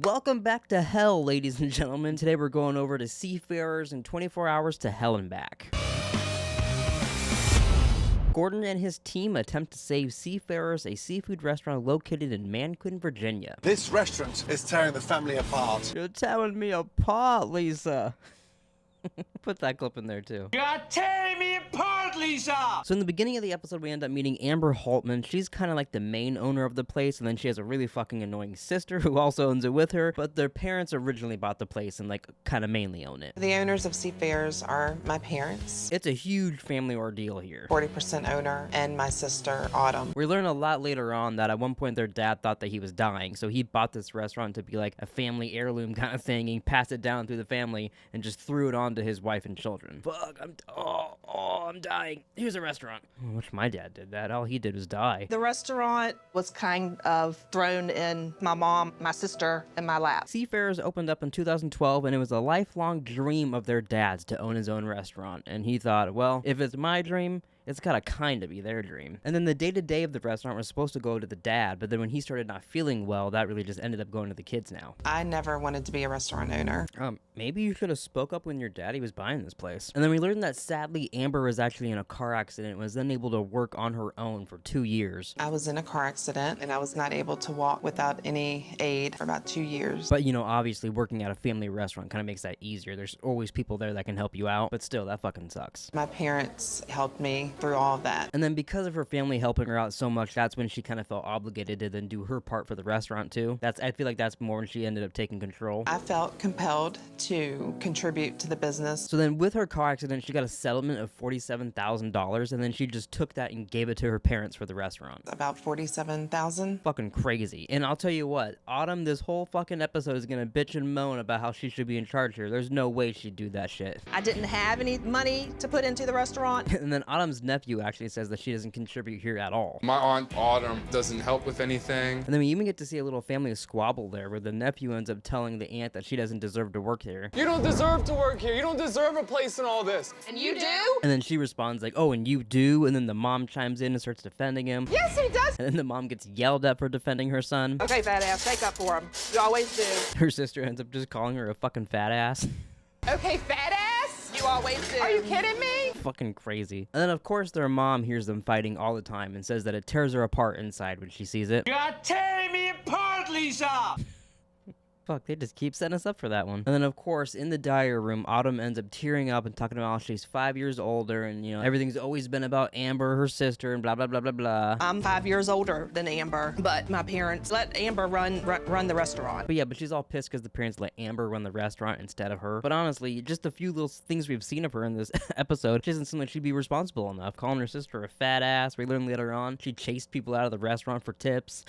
Welcome back to hell, ladies and gentlemen. Today we're going over to Seafarers in 24 hours to hell and back. Gordon and his team attempt to save Seafarers, a seafood restaurant located in Manquin, Virginia. This restaurant is tearing the family apart. You're tearing me apart, Lisa. Put that clip in there too. You're tearing me apart, Lisa! So in the beginning of the episode, we end up meeting Amber Halterman. She's kind of like the main owner of the place, and then she has a really fucking annoying sister who also owns it with her, but their parents originally bought the place and like kind of mainly own it. The owners of Seafarers are my parents. It's a huge family ordeal here. 40% owner and my sister, Autumn. We learn a lot later on that at one point their dad thought that he was dying, so he bought this restaurant to be like a family heirloom kind of thing, and he passed it down through the family and just threw it on to his wife and children. Fuck, I'm dying. Here's a restaurant. I wish my dad did that. All he did was die. The restaurant was kind of thrown in my mom, my sister, and my lap. Seafarers opened up in 2012, and it was a lifelong dream of their dad's to own his own restaurant. And he thought, well, if it's my dream, it's gotta kinda be their dream. And then the day-to-day of the restaurant was supposed to go to the dad, but then when he started not feeling well, that really just ended up going to the kids now. I never wanted to be a restaurant owner. Maybe you should have spoke up when your daddy was buying this place. And then we learned that sadly, Amber was actually in a car accident and was then able to work on her own for 2 years. I was in a car accident and I was not able to walk without any aid for about 2 years. But you know, obviously working at a family restaurant kind of makes that easier. There's always people there that can help you out, but still, that fucking sucks. My parents helped me through all of that. And then because of her family helping her out so much, that's when she kind of felt obligated to then do her part for the restaurant too. I feel like that's more when she ended up taking control. I felt compelled to contribute to the business. So then with her car accident, she got a settlement of $47,000, and then she just took that and gave it to her parents for the restaurant. About $47,000. Fucking crazy. And I'll tell you what, Autumn, this whole fucking episode is gonna bitch and moan about how she should be in charge here. There's no way she'd do that shit. I didn't have any money to put into the restaurant. And then Autumn's nephew actually says that she doesn't contribute here at all. My aunt Autumn doesn't help with anything. And then we even get to see a little family squabble there where the nephew ends up telling the aunt that she doesn't deserve to work here. You don't deserve to work here. You don't deserve a place in all this. And you do? And then she responds like, oh, and you do? And then the mom chimes in and starts defending him. Yes, he does. And then the mom gets yelled at for defending her son. Okay, fat ass, take up for him. You always do. Her sister ends up just calling her a fucking fat ass. Okay, fat ass. You always do. Are you kidding me? Fucking crazy. And then of course their mom hears them fighting all the time and says that it tears her apart inside when she sees it. You're tearing me apart, Lisa! Fuck, they just keep setting us up for that one. And then, of course, in the diary room, Autumn ends up tearing up and talking about how she's 5 years older and, you know, everything's always been about Amber, her sister, and blah, blah, blah, blah, blah. I'm 5 years older than Amber, but my parents let Amber run the restaurant. But yeah, but she's all pissed because the parents let Amber run the restaurant instead of her. But honestly, just a few little things we've seen of her in this episode, she doesn't seem like she'd be responsible enough. Calling her sister a fat ass. We learn later on she chased people out of the restaurant for tips.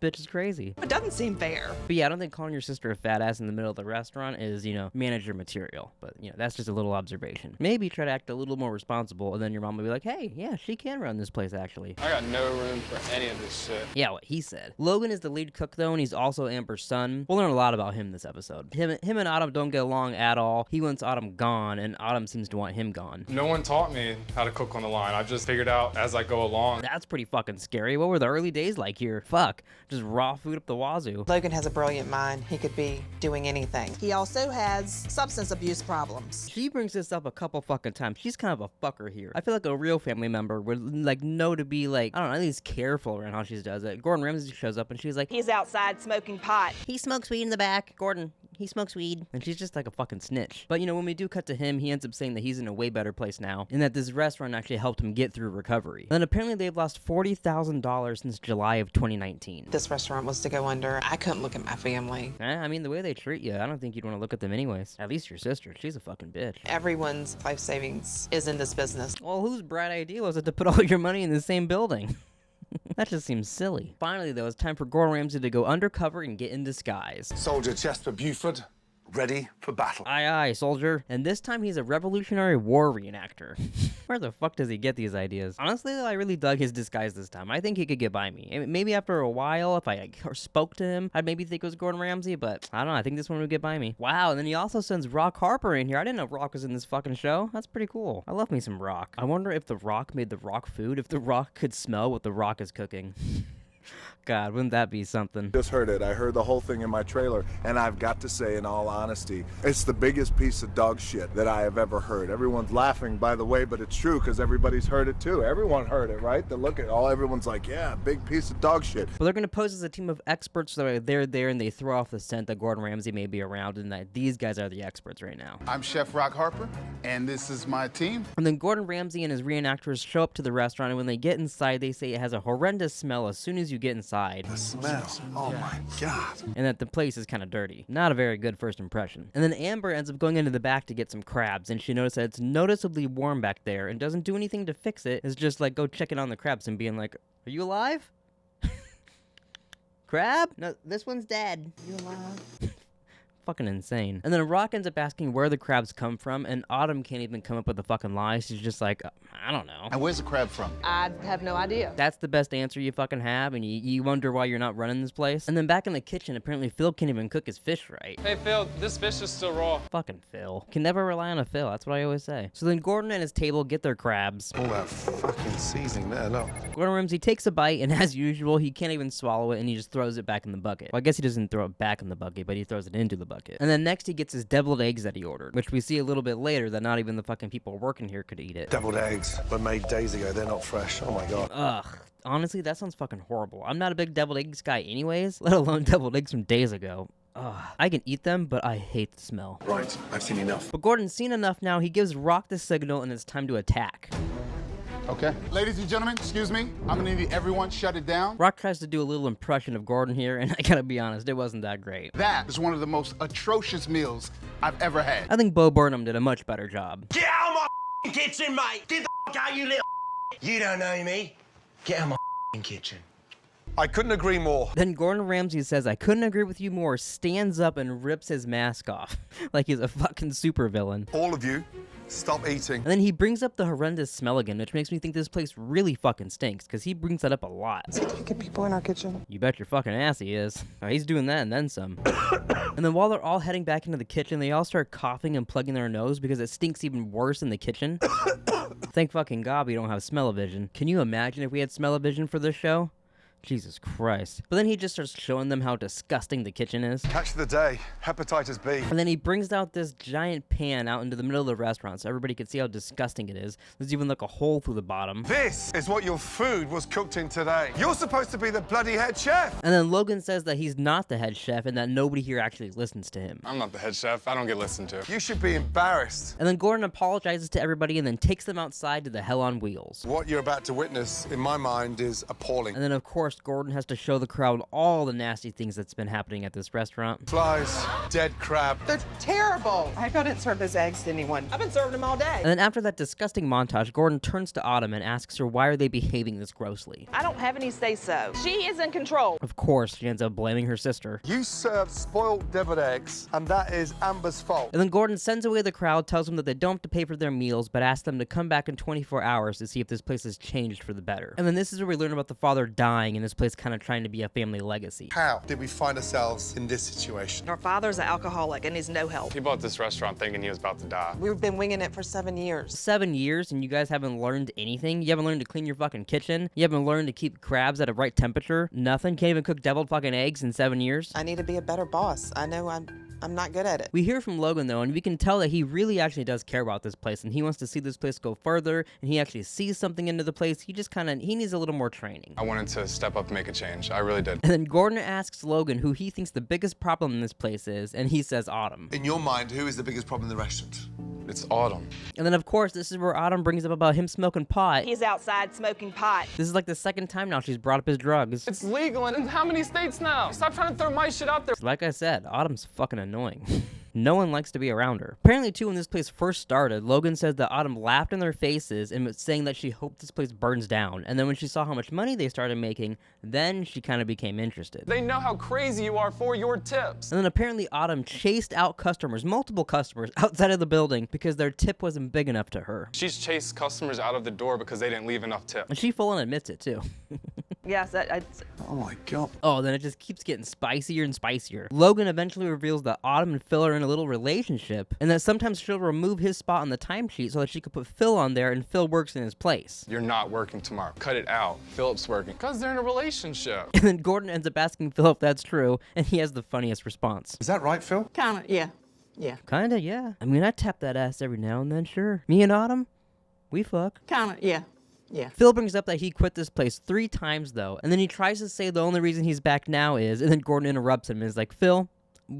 Bitch is crazy. It doesn't seem fair. But yeah, I don't think calling your sister a fat ass in the middle of the restaurant is, you know, manager material. But, you know, that's just a little observation. Maybe try to act a little more responsible, and then your mom will be like, hey, yeah, she can run this place, actually. I got no room for any of this shit. Yeah, what he said. Logan is the lead cook, though, and he's also Amber's son. We'll learn a lot about him this episode. Him and Autumn don't get along at all. He wants Autumn gone, and Autumn seems to want him gone. No one taught me how to cook on the line. I just figured out as I go along. That's pretty fucking scary. What were the early days like here? Fuck. Just raw food up the wazoo. Logan has a brilliant mind. He could be doing anything. He also has substance abuse problems. She brings this up a couple fucking times. She's kind of a fucker here. I feel like a real family member would like know to be like, I don't know, at least careful around how she does it. Gordon Ramsay shows up and she's like, He's outside smoking pot. he smokes weed in the back. Gordon, he smokes weed. And she's just like a fucking snitch. But you know, when we do cut to him, he ends up saying that he's in a way better place now and that this restaurant actually helped him get through recovery. Then apparently they've lost $40,000 since July of 2019. This restaurant was to go under. I couldn't look at my family. I mean, the way they treat you, I don't think you'd want to look at them anyways. At least your sister. She's a fucking bitch. Everyone's life savings is in this business. Well, whose bright idea was it to put all your money in the same building? That just seems silly. Finally, though, it's time for Gordon Ramsay to go undercover and get in disguise. Soldier Chester Buford, ready for battle. Aye, aye, soldier. And this time he's a Revolutionary War reenactor. Where the fuck does he get these ideas? Honestly, though, I really dug his disguise this time. I think he could get by me. Maybe after a while, if I spoke to him, I'd maybe think it was Gordon Ramsay, but I don't know. I think this one would get by me. Wow, and then he also sends Rock Harper in here. I didn't know Rock was in this fucking show. That's pretty cool. I love me some Rock. I wonder if the Rock made the Rock food, if the Rock could smell what the Rock is cooking. God, wouldn't that be something? Just heard it. I heard the whole thing in my trailer, and I've got to say, in all honesty, it's the biggest piece of dog shit that I have ever heard. Everyone's laughing, by the way, but it's true because everybody's heard it too. Everyone heard it, right? They look at all. Everyone's like, yeah, big piece of dog shit. But they're going to pose as a team of experts, so they're there and they throw off the scent that Gordon Ramsay may be around, and that these guys are the experts right now. I'm Chef Rock Harper, and this is my team. And then Gordon Ramsay and his reenactors show up to the restaurant, and when they get inside, they say it has a horrendous smell as soon as you get inside. The smell. Oh my God. And that the place is kind of dirty. Not a very good first impression. And then Amber ends up going into the back to get some crabs, and she notices that it's noticeably warm back there and doesn't do anything to fix it. It's just like go checking on the crabs and being like, are you alive? Crab? No, this one's dead. You alive? Fucking insane. And then Rock ends up asking where the crabs come from, and Autumn can't even come up with a fucking lie. She's just like, I don't know. And where's the crab from? I have no idea. That's the best answer you fucking have, and you wonder why you're not running this place. And then back in the kitchen, apparently Phil can't even cook his fish right. Hey, Phil, this fish is still raw. Fucking Phil. Can never rely on a Phil, that's what I always say. So then Gordon and his table get their crabs. All that fucking seasoning there, look. Gordon Ramsay takes a bite, and as usual, he can't even swallow it, and he just throws it back in the bucket. Well, I guess he doesn't throw it back in the bucket, but he throws it into the bucket. And then next he gets his deviled eggs that he ordered, which we see a little bit later that not even the fucking people working here could eat it. Deviled eggs were made days ago. They're not fresh. Oh my God. Ugh. Honestly, that sounds fucking horrible. I'm not a big deviled eggs guy anyways, let alone deviled eggs from days ago. Ugh. I can eat them, but I hate the smell. Right, I've seen enough. But Gordon's seen enough now, he gives Rock the signal and it's time to attack. Okay. Ladies and gentlemen, excuse me. I'm gonna need everyone shut it down. Rock tries to do a little impression of Gordon here, and I gotta be honest, it wasn't that great. That is one of the most atrocious meals I've ever had. I think Bo Burnham did a much better job. Get out of my kitchen, mate! Get the out, you little You don't know me. Get out of my kitchen. I couldn't agree more. Then Gordon Ramsay says, I couldn't agree with you more, stands up and rips his mask off. Like he's a fucking supervillain. All of you, stop eating. And then he brings up the horrendous smell again, which makes me think this place really fucking stinks, because he brings that up a lot. Is he taking people in our kitchen? You bet your fucking ass he is. Oh, he's doing that and then some. And then while they're all heading back into the kitchen, they all start coughing and plugging their nose because it stinks even worse in the kitchen. Thank fucking God we don't have smell-o-vision. Can you imagine if we had smell-o-vision for this show? Jesus Christ. But then he just starts showing them how disgusting the kitchen is. Catch of the day, hepatitis B. And then he brings out this giant pan out into the middle of the restaurant so everybody can see how disgusting it is. There's even like a hole through the bottom. This is what your food was cooked in today. You're supposed to be the bloody head chef. And then Logan says that he's not the head chef and that nobody here actually listens to him. I'm not the head chef. I don't get listened to. You should be embarrassed. And then Gordon apologizes to everybody and then takes them outside to the hell on wheels. What you're about to witness, in my mind, is appalling. And then, of course, Gordon has to show the crowd all the nasty things that's been happening at this restaurant. Flies, dead crab. They're terrible. I hope I didn't serve those eggs to anyone. I've been serving them all day. And then after that disgusting montage, Gordon turns to Autumn and asks her why are they behaving this grossly. I don't have any say-so. She is in control. Of course, she ends up blaming her sister. You served spoiled deviled eggs, and that is Amber's fault. And then Gordon sends away the crowd, tells them that they don't have to pay for their meals, but asks them to come back in 24 hours to see if this place has changed for the better. And then this is where we learn about the father dying and this place kind of trying to be a family legacy. How did we find ourselves in this situation? Our father's an alcoholic and needs no help. He bought this restaurant thinking he was about to die. We've been winging it for 7 years. 7 years and you guys haven't learned anything? You haven't learned to clean your fucking kitchen? You haven't learned to keep crabs at a right temperature? Nothing? Can't even cook deviled fucking eggs in 7 years? I need to be a better boss. I know I'm not good at it. We hear from Logan though, and we can tell that he really actually does care about this place, and he wants to see this place go further, and he actually sees something into the place. He just he needs a little more training. I wanted to step up and make a change. I really did. And then Gordon asks Logan who he thinks the biggest problem in this place is, and he says Autumn. In your mind, who is the biggest problem in the restaurant? It's Autumn. And then of course, this is where Autumn brings up about him smoking pot. He's outside smoking pot. This is like the second time now she's brought up his drugs. It's legal in how many states now? Stop trying to throw my shit out there. Like I said, Autumn's fucking annoying. No one likes to be around her. Apparently, too, when this place first started, Logan says that Autumn laughed in their faces and was saying that she hoped this place burns down. And then when she saw how much money they started making, then she kind of became interested. They know how crazy you are for your tips. And then apparently Autumn chased out customers, multiple customers, outside of the building because their tip wasn't big enough to her. She's chased customers out of the door because they didn't leave enough tip. And she full on admits it, too. Yes, Oh my God. Oh, then it just keeps getting spicier and spicier. Logan eventually reveals that Autumn and Phil are in a little relationship, and that sometimes she'll remove his spot on the timesheet so that she could put Phil on there and Phil works in his place. You're not working tomorrow. Cut it out. Philip's working. Because they're in a relationship. And then Gordon ends up asking Phil if that's true, and he has the funniest response. Is that right, Phil? Kinda, yeah. Yeah. Kinda, yeah. I mean, I tap that ass every now and then, sure. Me and Autumn, we fuck. Kinda, yeah. Yeah. Phil brings up that he quit this place 3 times, though, and then he tries to say the only reason he's back now is, and then Gordon interrupts him and is like, Phil,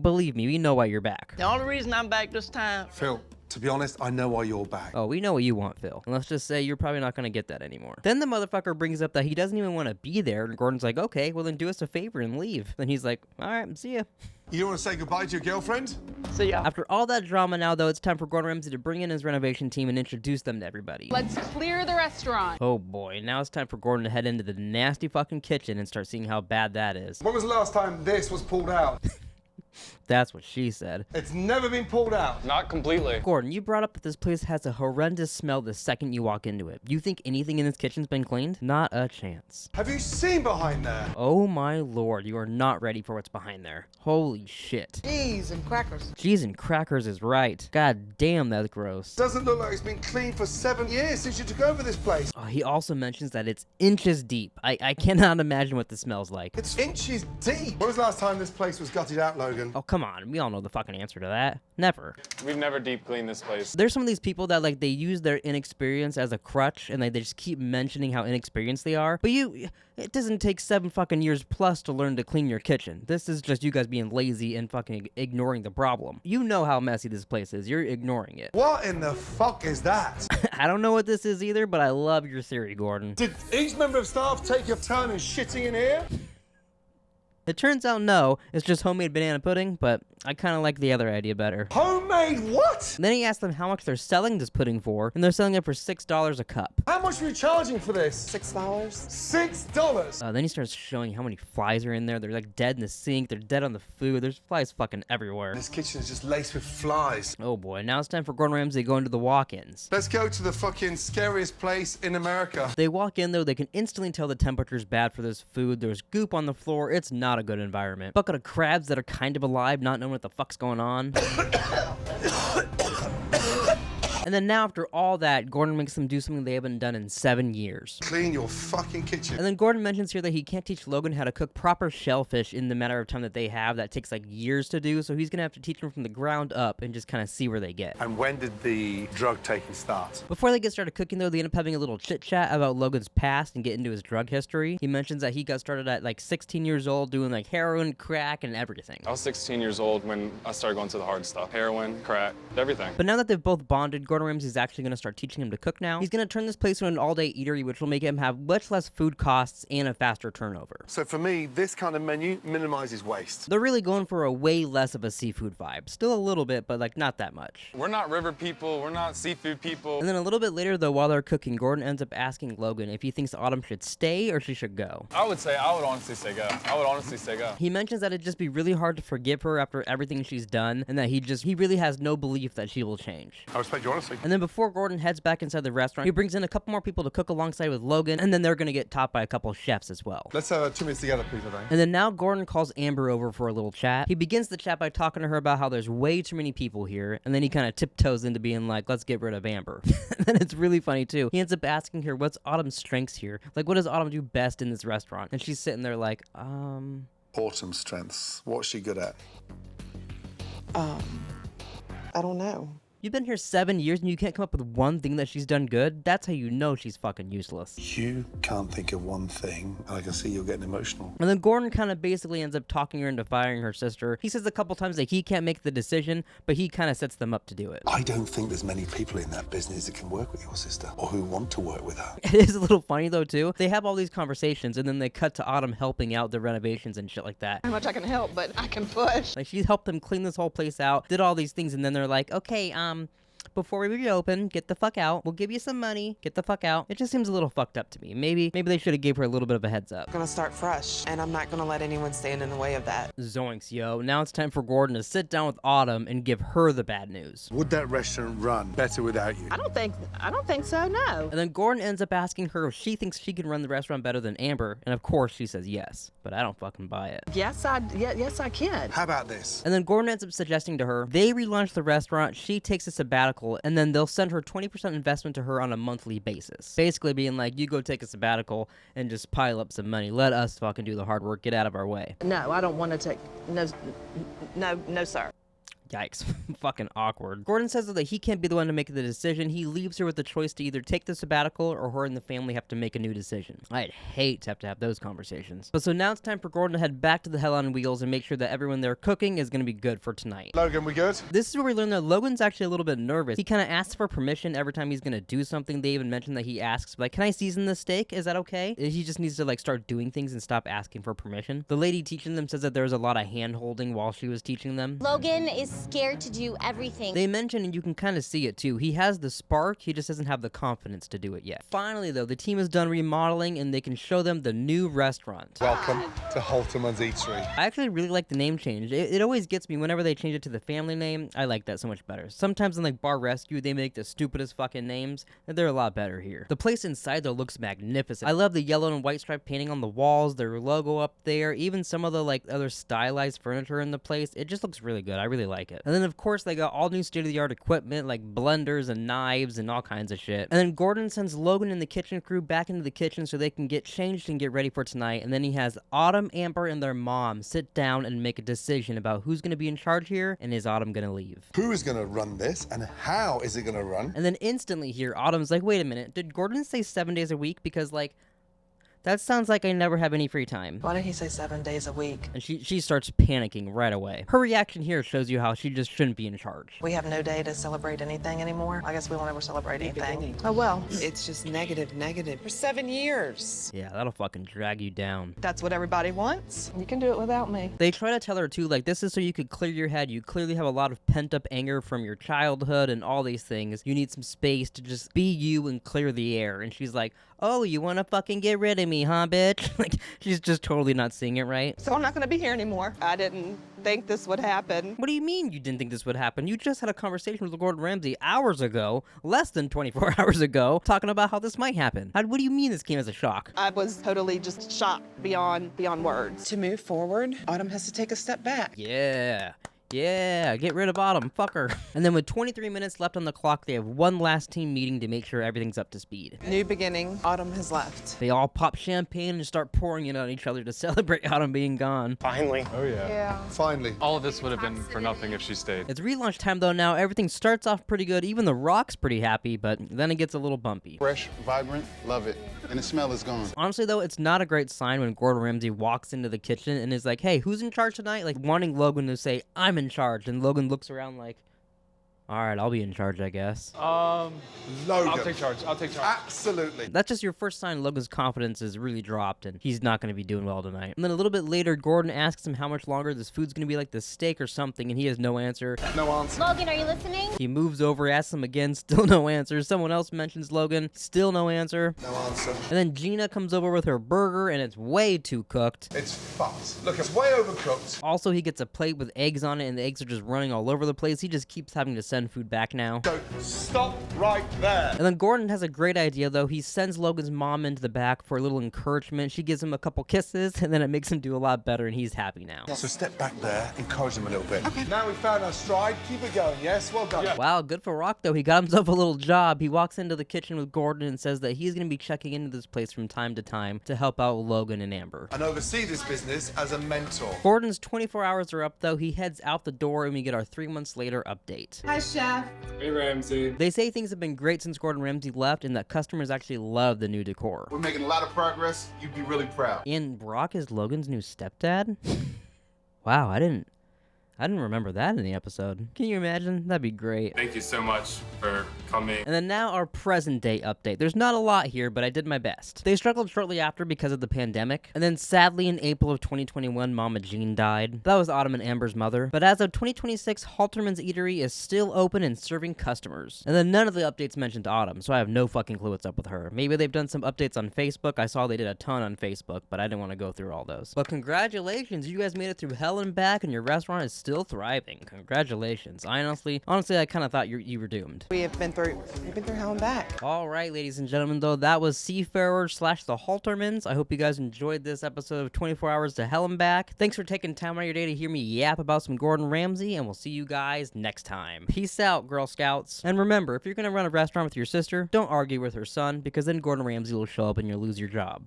believe me, we know why you're back. The only reason I'm back this time. Phil, to be honest, I know why you're back. Oh, we know what you want, Phil. And let's just say you're probably not going to get that anymore. Then the motherfucker brings up that he doesn't even want to be there, and Gordon's like, okay, well then do us a favor and leave. Then he's like, all right, see ya. You don't want to say goodbye to your girlfriend? See ya. After all that drama now, though, it's time for Gordon Ramsay to bring in his renovation team and introduce them to everybody. Let's clear the restaurant. Oh boy, now it's time for Gordon to head into the nasty fucking kitchen and start seeing how bad that is. When was the last time this was pulled out? That's what she said. It's never been pulled out. Not completely. Gordon, you brought up that this place has a horrendous smell the second you walk into it. You think anything in this kitchen's been cleaned? Not a chance. Have you seen behind there? Oh my lord, you are not ready for what's behind there. Holy shit. Cheese and crackers. Cheese and crackers is right. God damn, that's gross. Doesn't look like it's been cleaned for 7 years since you took over this place. Oh, he also mentions that it's inches deep. I cannot imagine what this smells like. It's inches deep. When was the last time this place was gutted out, Logan? Oh, come on. We all know the fucking answer to that. Never. We've never deep cleaned this place. There's some of these people that, like, they use their inexperience as a crutch, and they just keep mentioning how inexperienced they are. But it doesn't take 7 fucking years plus to learn to clean your kitchen. This is just you guys being lazy and fucking ignoring the problem. You know how messy this place is. You're ignoring it. What in the fuck is that? I don't know what this is either, but I love your theory, Gordon. Did each member of staff take a turn in shitting in here? It turns out no, it's just homemade banana pudding, but I kind of like the other idea better. Homemade what? And then he asked them how much they're selling this pudding for, and they're selling it for $6 a cup. How much were you charging for this? $6. $6? Then he starts showing how many flies are in there. They're like dead in the sink, they're dead on the food, there's flies fucking everywhere. This kitchen is just laced with flies. Oh boy, now it's time for Gordon Ramsay to go into the walk-ins. Let's go to the fucking scariest place in America. They walk in though, they can instantly tell the temperature's bad for this food. There's goop on the floor, it's not a good environment. Bucket of crabs that are kind of alive, not knowing what the fuck's going on. And then now after all that, Gordon makes them do something they haven't done in 7 years. Clean your fucking kitchen. And then Gordon mentions here that he can't teach Logan how to cook proper shellfish in the matter of time that they have. That takes like years to do, so he's gonna have to teach them from the ground up and just kind of see where they get. And when did the drug taking start? Before they get started cooking though, they end up having a little chit chat about Logan's past and get into his drug history. He mentions that he got started at like 16 years old doing like heroin, crack, and everything. I was 16 years old when I started going to the hard stuff. Heroin, crack, everything. But now that they've both bonded, Gordon Ramsay's actually going to start teaching him to cook now. He's going to turn this place into an all-day eatery, which will make him have much less food costs and a faster turnover. So for me, this kind of menu minimizes waste. They're really going for a way less of a seafood vibe. Still a little bit, but like not that much. We're not river people. We're not seafood people. And then a little bit later, though, while they're cooking, Gordon ends up asking Logan if he thinks Autumn should stay or she should go. I would honestly say go. I would honestly say go. He mentions that it'd just be really hard to forgive her after everything she's done, and that he really has no belief that she will change. I respect your honesty. And then before Gordon heads back inside the restaurant, he brings in a couple more people to cook alongside with Logan, and then they're gonna get topped by a couple chefs as well. Let's have 2 minutes together, please, I think. And then now Gordon calls Amber over for a little chat. He begins the chat by talking to her about how there's way too many people here, and then he kind of tiptoes into being like, let's get rid of Amber. And then it's really funny too. He ends up asking her, what's Autumn's strengths here? Like, what does Autumn do best in this restaurant? And she's sitting there like, Autumn's strengths. What's she good at? I don't know. You've been here 7 years and you can't come up with one thing that she's done good? That's how you know she's fucking useless. You can't think of one thing, and I can see you're getting emotional. And then Gordon kind of basically ends up talking her into firing her sister. He says a couple times that he can't make the decision, but he kind of sets them up to do it. I don't think there's many people in that business that can work with your sister, or who want to work with her. It is a little funny though too. They have all these conversations and then they cut to Autumn helping out the renovations and shit like that. How much I can help, but I can push. Like she helped them clean this whole place out, did all these things, and then they're like, okay, before we reopen, get the fuck out. We'll give you some money, get the fuck out. It just seems a little fucked up to me. Maybe they should have gave her a little bit of a heads up. I'm gonna start fresh, and I'm not gonna let anyone stand in the way of that. Zoinks, yo. Now it's time for Gordon to sit down with Autumn and give her the bad news. Would that restaurant run better without you? I don't think so, no. And then Gordon ends up asking her if she thinks she can run the restaurant better than Amber, and of course she says yes, but I don't fucking buy it. Yes, I can. How about this? And then Gordon ends up suggesting to her they relaunch the restaurant, she takes a sabbatical, and then they'll send her 20% investment to her on a monthly basis. Basically being like, you go take a sabbatical and just pile up some money. Let us fucking do the hard work. Get out of our way. No, I don't want to take, no, sir. Yikes. Fucking awkward. Gordon says that he can't be the one to make the decision. He leaves her with the choice to either take the sabbatical or her and the family have to make a new decision. I'd hate to have those conversations. But so now it's time for Gordon to head back to the Hell on Wheels and make sure that everyone there cooking is going to be good for tonight. Logan, we good? This is where we learn that Logan's actually a little bit nervous. He kind of asks for permission every time he's going to do something. They even mention that he asks, like, can I season the steak? Is that okay? He just needs to, like, start doing things and stop asking for permission. The lady teaching them says that there was a lot of hand-holding while she was teaching them. Logan is scared to do everything. They mention, and you can kind of see it too, he has the spark, he just doesn't have the confidence to do it yet. Finally though, the team is done remodeling and they can show them the new restaurant. Welcome to Haltermans Eatery. I actually really like the name change. It always gets me whenever they change it to the family name. I like that so much better. Sometimes in like Bar Rescue, they make the stupidest fucking names, and they're a lot better here. The place inside though looks magnificent. I love the yellow and white stripe painting on the walls, their logo up there, even some of the like other stylized furniture in the place. It just looks really good. I really like it. And then of course they got all new state-of-the-art equipment like blenders and knives and all kinds of shit. And then Gordon sends Logan and the kitchen crew back into the kitchen so they can get changed and get ready for tonight. And then he has Autumn, Amber, and their mom sit down and make a decision about who's going to be in charge here and is Autumn going to leave. Who is going to run this and how is it going to run? And then instantly here, Autumn's like, wait a minute, did Gordon say 7 days a week? Because like, that sounds like I never have any free time. Why did he say 7 days a week? And she starts panicking right away. Her reaction here shows you how she just shouldn't be in charge. We have no day to celebrate anything anymore. I guess we won't ever celebrate anything. Oh well. It's just negative for 7 years. Yeah, that'll fucking drag you down. That's what everybody wants. You can do it without me. They try to tell her too, like, this is so you could clear your head. You clearly have a lot of pent-up anger from your childhood and all these things. You need some space to just be you and clear the air. And she's like, oh, you want to fucking get rid of me, huh, bitch? Like, she's just totally not seeing it right. So I'm not going to be here anymore. I didn't think this would happen. What do you mean you didn't think this would happen? You just had a conversation with Gordon Ramsay hours ago, less than 24 hours ago, talking about how this might happen. What do you mean this came as a shock? I was totally just shocked beyond words. To move forward, Autumn has to take a step back. Yeah, get rid of Autumn, fuck her. And then with 23 minutes left on the clock, they have one last team meeting to make sure everything's up to speed. New beginning, Autumn has left. They all pop champagne and start pouring it on each other to celebrate Autumn being gone. Finally. Oh yeah. Finally. All of this would have been for nothing if she stayed. It's relaunch time though now. Everything starts off pretty good. Even The Rock's pretty happy, but then it gets a little bumpy. Fresh, vibrant, love it. And the smell is gone. Honestly though, it's not a great sign when Gordon Ramsay walks into the kitchen and is like, hey, who's in charge tonight? Like wanting Logan to say, I'm in charge. And Logan looks around like, all right, I'll be in charge, I guess. Logan. I'll take charge. Absolutely. That's just your first sign Logan's confidence is really dropped and he's not going to be doing well tonight. And then a little bit later, Gordon asks him how much longer this food's going to be like the steak or something, and he has no answer. No answer. Logan, are you listening? He moves over, asks him again, still no answer. Someone else mentions Logan, still no answer. No answer. And then Gina comes over with her burger, and it's way too cooked. It's fucked. Look, it's way overcooked. Also, he gets a plate with eggs on it, and the eggs are just running all over the place. He just keeps having to send food back now. So stop right there. And then Gordon has a great idea, though. He sends Logan's mom into the back for a little encouragement. She gives him a couple kisses, and then it makes him do a lot better, and he's happy now. So step back there, encourage him a little bit. Okay. Now we found our stride. Keep it going, yes? Well done. Yeah. Wow, good for Rock, though. He got himself a little job. He walks into the kitchen with Gordon and says that he's going to be checking into this place from time to time to help out Logan and Amber. And oversee this business as a mentor. Gordon's 24 hours are up, though. He heads out the door, and we get our 3 months later update. Hi, Chef. Hey, Ramsay. They say things have been great since Gordon Ramsay left, and that customers actually love the new decor. We're making a lot of progress. You'd be really proud. And Brock is Logan's new stepdad? Wow, I didn't remember that in the episode. Can you imagine? That'd be great. Thank you so much for coming. And then now our present day update. There's not a lot here, but I did my best. They struggled shortly after because of the pandemic, and then sadly in April of 2021, Mama Jean died. That was Autumn and Amber's mother. But as of 2026, Haltermans Eatery is still open and serving customers. And then none of the updates mentioned Autumn, so I have no fucking clue what's up with her. Maybe they've done some updates on Facebook. I saw they did a ton on Facebook, but I didn't want to go through all those. But congratulations, you guys made it through hell and back, and your restaurant is still thriving. Congratulations. Honestly, I kind of thought you were doomed. We've been through hell and back. All right, ladies and gentlemen, though, that was Seafarers / the Haltermans. I hope you guys enjoyed this episode of 24 Hours to Hell and Back. Thanks for taking time out of your day to hear me yap about some Gordon Ramsay, and we'll see you guys next time. Peace out, Girl Scouts. And remember, if you're going to run a restaurant with your sister, don't argue with her son, because then Gordon Ramsay will show up and you'll lose your job.